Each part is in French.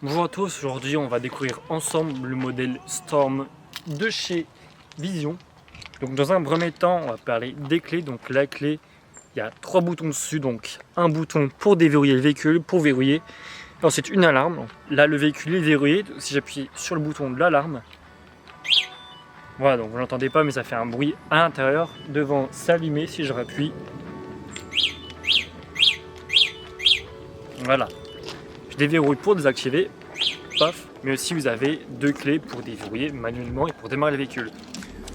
Bonjour à tous, aujourd'hui on va découvrir ensemble le modèle Storm de chez Vision. Donc dans un premier temps on va parler des clés. Donc la clé, il y a 3 boutons dessus, donc un bouton pour déverrouiller le véhicule, pour verrouiller. Et ensuite une alarme. Donc, là le véhicule est verrouillé, si j'appuie sur le bouton de l'alarme, voilà, donc vous l'entendez pas mais ça fait un bruit à l'intérieur. Devant s'allumer si je rappuie. Voilà. Je déverrouille pour désactiver, paf, mais aussi vous avez 2 clés pour déverrouiller manuellement et pour démarrer le véhicule.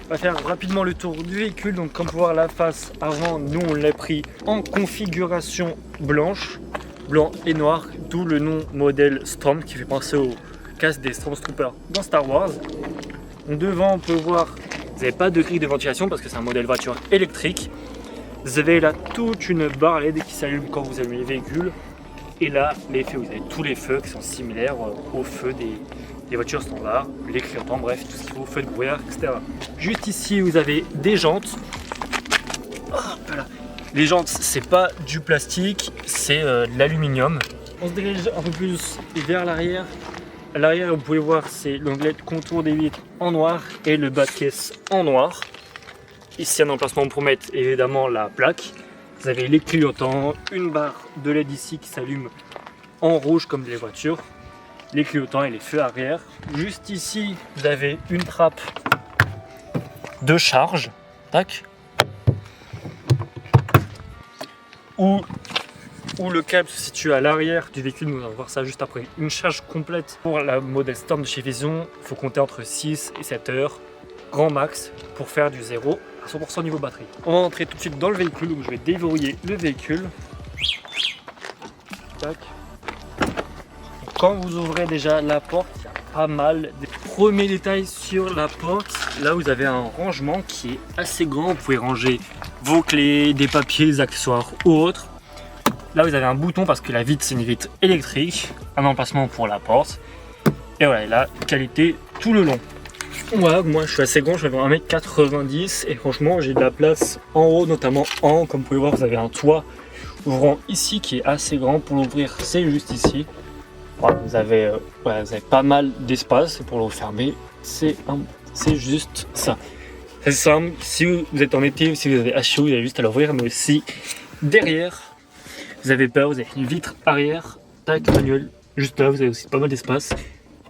On va faire rapidement le tour du véhicule. Donc comme pour voir la face avant, nous on l'a pris en configuration blanche, blanc et noir, d'où le nom modèle Storm qui fait penser au casque des Stormtroopers dans Star Wars. Donc devant on peut voir, vous n'avez pas de grille de ventilation parce que c'est un modèle voiture électrique. Vous avez là toute une barre LED qui s'allume quand vous allumez le véhicule. Et là, les feux, vous avez tous les feux qui sont similaires aux feux des voitures standards, les clignotants, bref, tout ce qu'il faut, feux de brouillard, etc. Juste ici, vous avez des jantes. Oh, voilà. Les jantes, c'est pas du plastique, c'est de l'aluminium. On se dirige un peu plus vers l'arrière. À l'arrière, vous pouvez voir, c'est l'onglet de contour des vitres en noir et le bas de caisse en noir. Ici, un emplacement pour mettre évidemment la plaque. Vous avez les clignotants, une barre de LED ici qui s'allume en rouge comme les voitures, les clignotants et les feux arrière. Juste ici, vous avez une trappe de charge, tac, où le câble se situe à l'arrière du véhicule. Nous allons voir ça juste après. Une charge complète pour la modèle Storm de chez Vision, il faut compter entre 6 et 7 heures, grand max, pour faire du 0 à 100% niveau batterie. On va entrer tout de suite dans le véhicule, donc je vais déverrouiller le véhicule. Tac. Quand vous ouvrez déjà la porte, il y a pas mal des premiers détails sur la porte. Là vous avez un rangement qui est assez grand, vous pouvez ranger vos clés, des papiers, des accessoires ou autres. Là vous avez un bouton parce que la vitre c'est une vitre électrique, un emplacement pour la porte. Et voilà, et là, qualité tout le long. Voilà, moi je suis assez grand, je fais 1m90 et franchement j'ai de la place en haut, notamment en haut. Comme vous pouvez voir, vous avez un toit ouvrant ici qui est assez grand. Pour l'ouvrir, c'est juste ici. Voilà, vous avez pas mal d'espace pour le fermer. C'est juste ça. C'est simple, si vous êtes en été ou si vous avez chaud, vous avez juste à l'ouvrir. Mais aussi derrière, vous avez pas, vous avez une vitre arrière, tac, manuel. Juste là, vous avez aussi pas mal d'espace.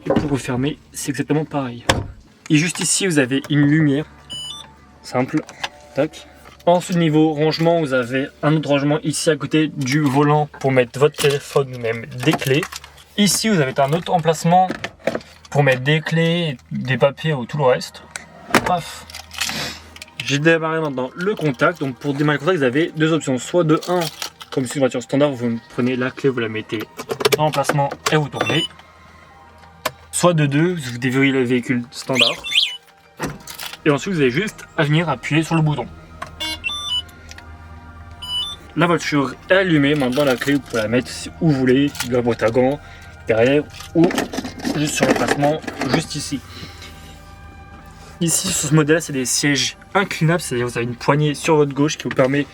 Et pour le fermer, c'est exactement pareil. Et juste ici, vous avez une lumière, simple, tac. Ensuite, niveau rangement, vous avez un autre rangement ici à côté du volant pour mettre votre téléphone ou même des clés. Ici, vous avez un autre emplacement pour mettre des clés, des papiers ou tout le reste. Paf. J'ai démarré maintenant le contact. Donc pour démarrer le contact, vous avez 2 options. Soit de 1, comme sur une voiture standard, vous prenez la clé, vous la mettez dans l'emplacement et vous tournez. Soit de 2, vous déverrouillez le véhicule standard. Et ensuite, vous avez juste à venir appuyer sur le bouton. La voiture est allumée. Maintenant, la clé, vous pouvez la mettre où vous voulez, dans la boîte à gants, derrière ou juste sur l'emplacement, juste ici. Ici, sur ce modèle, c'est des sièges inclinables, c'est-à-dire que vous avez une poignée sur votre gauche qui vous permet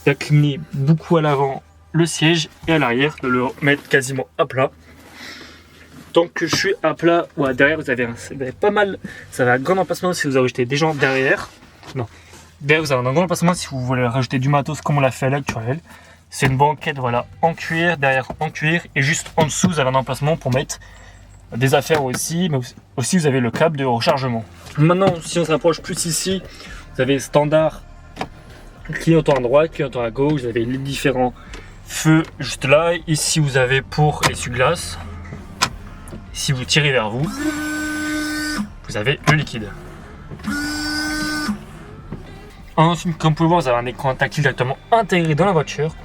d'incliner beaucoup à l'avant le siège et à l'arrière, de le mettre quasiment à plat. Tant que je suis à plat, ouais, derrière vous avez pas mal, ça va un grand emplacement si vous rajoutez des gens derrière. Non, derrière vous avez un grand emplacement si vous voulez rajouter du matos comme on l'a fait à l'actuel. C'est une banquette, voilà, en cuir, derrière en cuir, et juste en dessous vous avez un emplacement pour mettre des affaires aussi, mais aussi vous avez le câble de rechargement. Maintenant, si on se rapproche plus ici, vous avez standard clignotant à droite, clignotant à gauche, vous avez les différents feux juste là. Ici vous avez pour essuie-glace. Si vous tirez vers vous, vous avez le liquide. Ensuite, comme vous pouvez voir, vous avez un écran tactile directement intégré dans la voiture.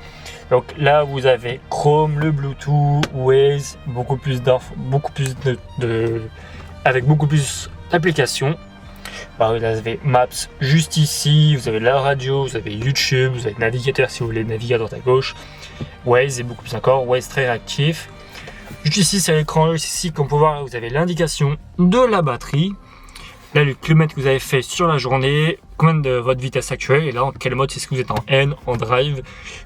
Donc là, vous avez Chrome, le Bluetooth, Waze, avec beaucoup plus d'applications. Vous avez Maps juste ici, vous avez la radio, vous avez YouTube, vous avez le navigateur si vous voulez naviguer à droite à gauche. Waze et beaucoup plus encore, Waze très réactif. Juste ici, c'est l'écran. Ici, comme vous pouvez voir, vous avez l'indication de la batterie. Là, le kilomètre que vous avez fait sur la journée, combien de votre vitesse actuelle, et là, en quel mode, est-ce que vous êtes en N, en drive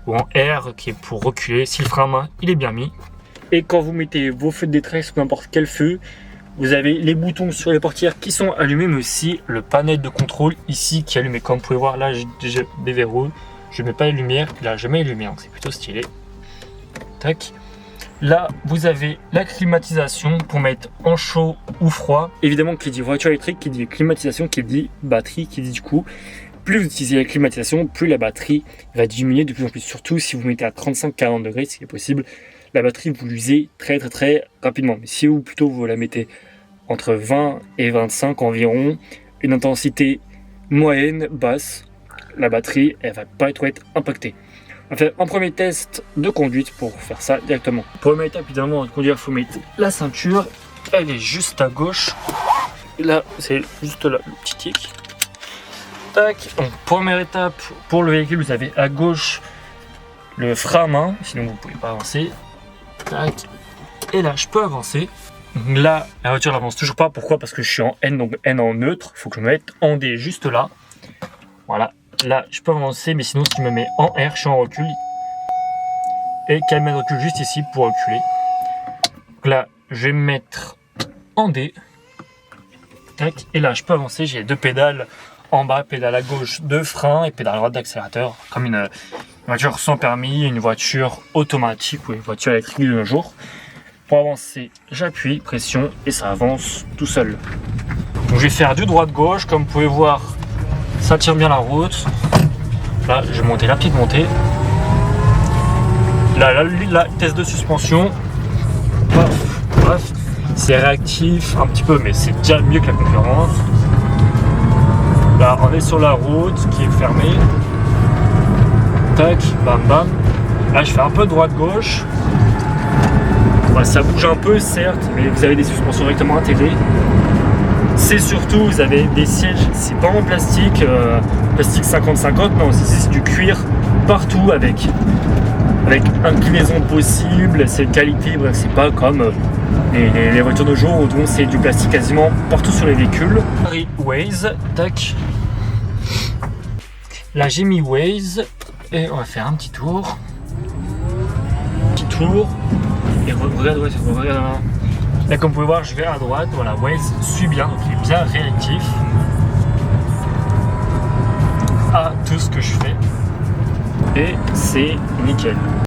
ou en R, qui est pour reculer. Si le frein à main, il est bien mis. Et quand vous mettez vos feux de détresse ou n'importe quel feu, vous avez les boutons sur les portières qui sont allumés, mais aussi le panel de contrôle ici qui est allumé. Comme vous pouvez voir là, je déverrouille, je ne mets pas les lumières, là je mets les lumières, donc c'est plutôt stylé. Tac. Là, vous avez la climatisation pour mettre en chaud ou froid. Évidemment, qui dit voiture électrique, qui dit climatisation, qui dit batterie, qui dit du coup, plus vous utilisez la climatisation, plus la batterie va diminuer de plus en plus. Surtout si vous mettez à 35-40 degrés, ce qui est possible, la batterie vous l'usez très rapidement. Mais si vous plutôt vous la mettez entre 20 et 25 environ, une intensité moyenne, basse, la batterie, elle va pas être impactée. On va faire un premier test de conduite pour faire ça directement. Première étape, évidemment, de conduire, il faut mettre la ceinture. Elle est juste à gauche. Et là, c'est juste là, le petit tic. Tac. Donc, première étape, pour le véhicule, vous avez à gauche le frein à main, sinon vous ne pouvez pas avancer. Tac. Et là, je peux avancer. Là, la voiture n'avance toujours pas. Pourquoi? Parce que je suis en N, donc N en neutre. Il faut que je me mette en D juste là. Voilà. Là, je peux avancer, mais sinon, si je me mets en R, je suis en recul. Et qu'elle met le recul juste ici pour reculer. Donc là, je vais me mettre en D. Tac. Et là, je peux avancer. J'ai deux pédales en bas, pédale à gauche de frein et pédale à droite d'accélérateur. Comme une voiture sans permis, une voiture automatique ou une voiture électrique de nos jours. Pour avancer, j'appuie, pression et ça avance tout seul. Donc, je vais faire du droite-gauche. Comme vous pouvez voir, ça tient bien la route. Là, je vais monter la petite montée. Là, la test de suspension. Paf, c'est réactif un petit peu, mais c'est déjà mieux que la concurrence. Là, on est sur la route qui est fermée. Tac, bam, bam. Là, je fais un peu de droite-gauche. Bah, ça bouge un peu, certes, mais vous avez des suspensions directement intégrées. C'est surtout, vous avez des sièges, c'est pas en plastique, plastique 50-50, non, c'est du cuir partout avec inclinaison possible, c'est qualité, bref, c'est pas comme les voitures de jour où c'est du plastique quasiment partout sur les véhicules. Waze, tac. Là j'ai mis Waze et on va faire un petit tour. Et regarde, là, comme vous pouvez voir, je vais à droite. Voilà, Waze suit bien, donc il est bien réactif à tout ce que je fais. Et c'est nickel.